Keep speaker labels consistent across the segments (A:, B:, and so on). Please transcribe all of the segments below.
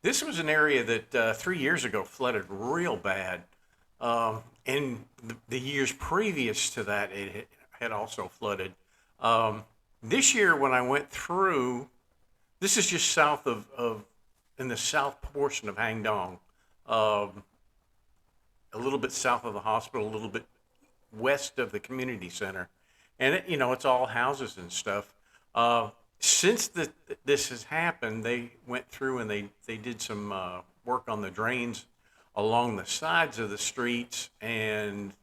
A: This was an area that 3 years ago flooded real bad. And the years previous to that, had also flooded. Um, this year, when I went through, this is just south of in the south portion of Hangdong, um, a little bit south of the hospital, a little bit west of the community center, and it's all houses and stuff. Uh, since this has happened, they went through and they did some work on the drains along the sides of the streets and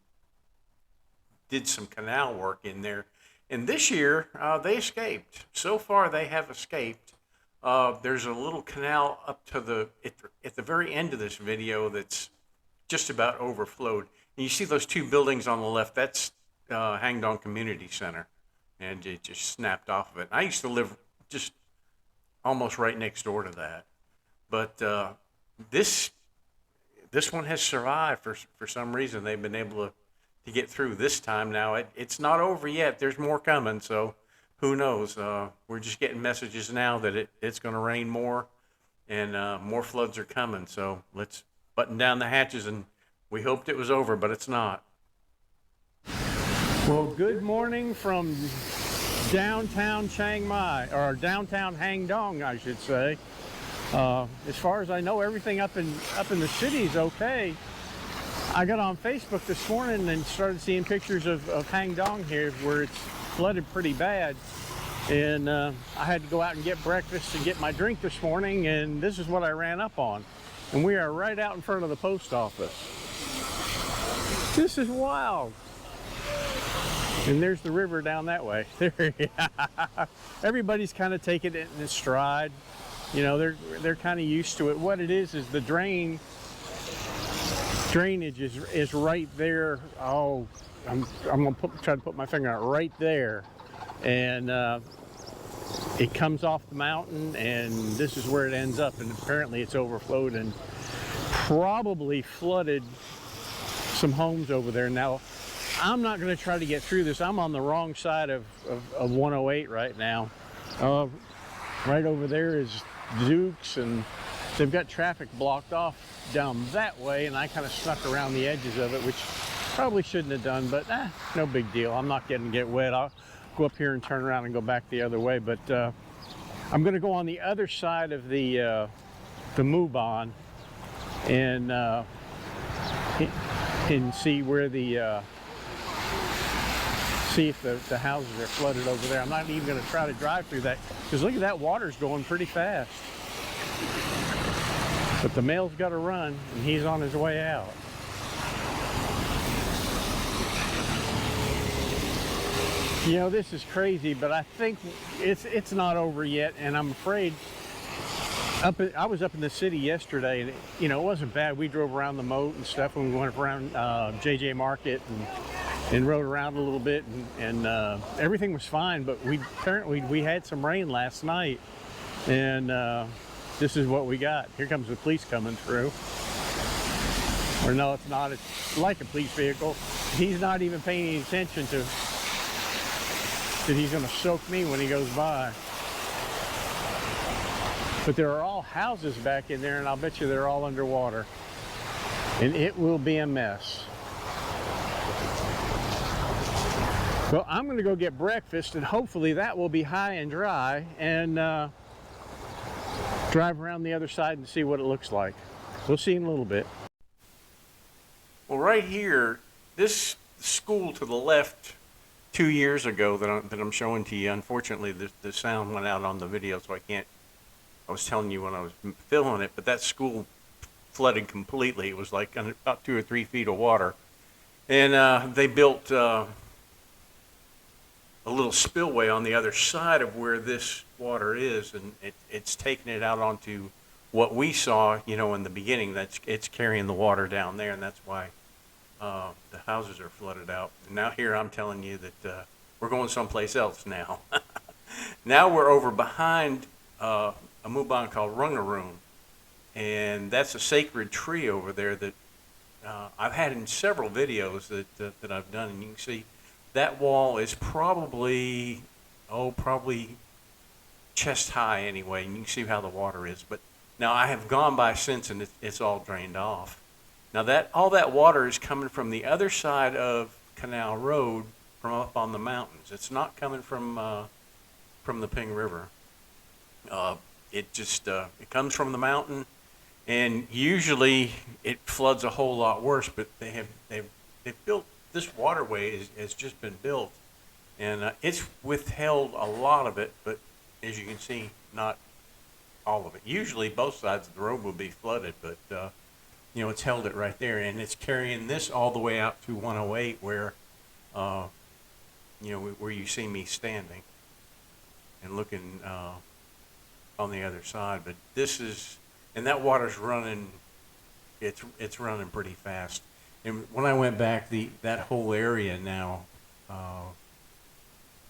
A: did some canal work in there. And this year, they escaped. So far, they have escaped. There's a little canal up to at the very end of this video that's just about overflowed. And you see those two buildings on the left. That's Hangdong Community Center, and it just snapped off of it. I used to live just almost right next door to that, but this this one has survived for some reason. They've been able to get through this time. Now it's not over yet. There's more coming, so who knows? We're just getting messages now that it's going to rain more, and more floods are coming. So let's button down the hatches, and we hoped it was over, but it's not. Well, good morning from downtown Chiang Mai, or downtown Hangdong, I should say. As far as I know, everything up in the city is okay. I got on Facebook this morning and started seeing pictures of Hangdong here, where it's flooded pretty bad. And I had to go out and get breakfast and get my drink this morning, and this is what I ran up on. And we are right out in front of the post office. This is wild. And there's the river down that way. Everybody's kind of taking it in stride. You know, they're kind of used to it. What it is the drainage is right there. Oh, I'm gonna try to put my finger on it right there, and it comes off the mountain, and this is where it ends up. And apparently, it's overflowed and probably flooded some homes over there. Now, I'm not going to try to get through this. I'm on the wrong side of 108 right now. Right over there is Duke's, and they've got traffic blocked off down that way, and I kind of snuck around the edges of it, which probably shouldn't have done, but no big deal. I'm not going to get wet. I'll go up here and turn around and go back the other way, but I'm going to go on the other side of the Mubon and see where see if the houses are flooded over there. I'm not even going to try to drive through that, because look at that, water's going pretty fast. But the mail's got to run, and he's on his way out. You know, this is crazy, but I think it's not over yet, and I'm afraid. I was up in the city yesterday, and it wasn't bad. We drove around the moat and stuff, and we went around JJ Market and rode around a little bit, and everything was fine. But apparently we had some rain last night, and this is what we got. Here comes the police coming through. Or no, it's not. It's like a police vehicle. He's not even paying any attention to that he's going to soak me when he goes by. But there are all houses back in there, and I'll bet you they're all underwater. And it will be a mess. Well, I'm going to go get breakfast, and hopefully that will be high and dry, and drive around the other side and see what it looks like. We'll see in a little bit. Well, right here, this school to the left 2 years ago that I'm showing to you, unfortunately the sound went out on the video, so I was telling you when I was filming it, but that school flooded completely. It was like about 2 or 3 feet of water. And they built a little spillway on the other side of where this water is, and it's taking it out onto what we saw, in the beginning. It's carrying the water down there, and that's why the houses are flooded out. And now here I'm telling you that we're going someplace else now. Now we're over behind a mubon called Rungaroon, and that's a sacred tree over there that I've had in several videos that I've done, and you can see that wall is probably chest high anyway, and you can see how the water is. But Now I have gone by since, and it's all drained off. Now that all that water is coming from the other side of Canal Road, from up on the mountains. It's not coming from the Ping River. It comes from the mountain, and usually it floods a whole lot worse. But they've built this waterway has just been built, and it's withheld a lot of it. But as you can see, not all of it. Usually both sides of the road will be flooded, but it's held it right there, and it's carrying this all the way out to 108 where where you see me standing and looking on the other side. But and that water's running, it's running pretty fast. And when I went back, that whole area now,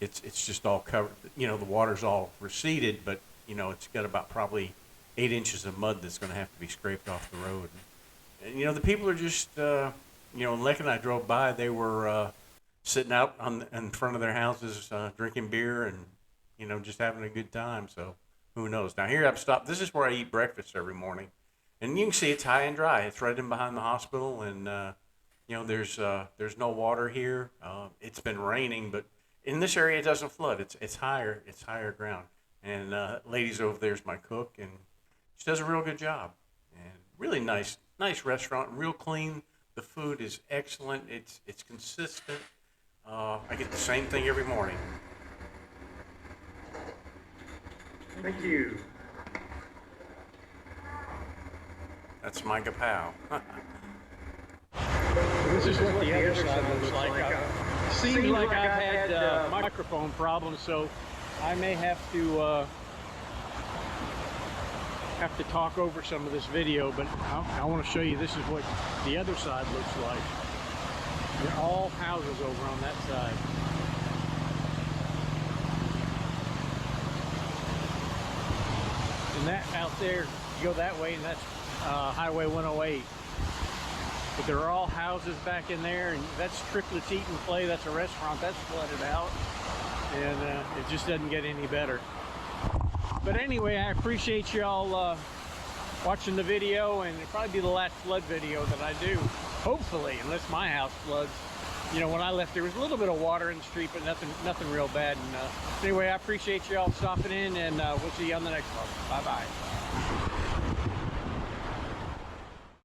A: it's just all covered. The water's all receded, but it's got about probably 8 inches of mud that's going to have to be scraped off the road. And the people are just, Lek and I drove by. They were sitting out in front of their houses, drinking beer and just having a good time. So who knows? Now here I've stopped. This is where I eat breakfast every morning, and you can see it's high and dry. It's right in behind the hospital, and there's no water here. It's been raining, but in this area it doesn't flood. It's higher ground. And ladies over there is my cook, and she does a real good job. And really nice restaurant, real clean. The food is excellent. It's consistent. I get the same thing every morning.
B: Thank you.
A: That's my gapow.
C: This is what the other side looks like. Seems like I've had microphone problems, so I may have to talk over some of this video, but I want to show you this is what the other side looks like. They're all houses over on that side. And that out there, you go that way, and that's Highway 108. But there are all houses back in there, and that's Triplets Eat and Play. That's a restaurant that's flooded out, and it just doesn't get any better. But anyway, I appreciate y'all watching the video, and it'll probably be the last flood video that I do, hopefully, unless my house floods. When I left, there was a little bit of water in the street, but nothing real bad. And anyway, I appreciate y'all stopping in, and we'll see you on the next one. Bye bye.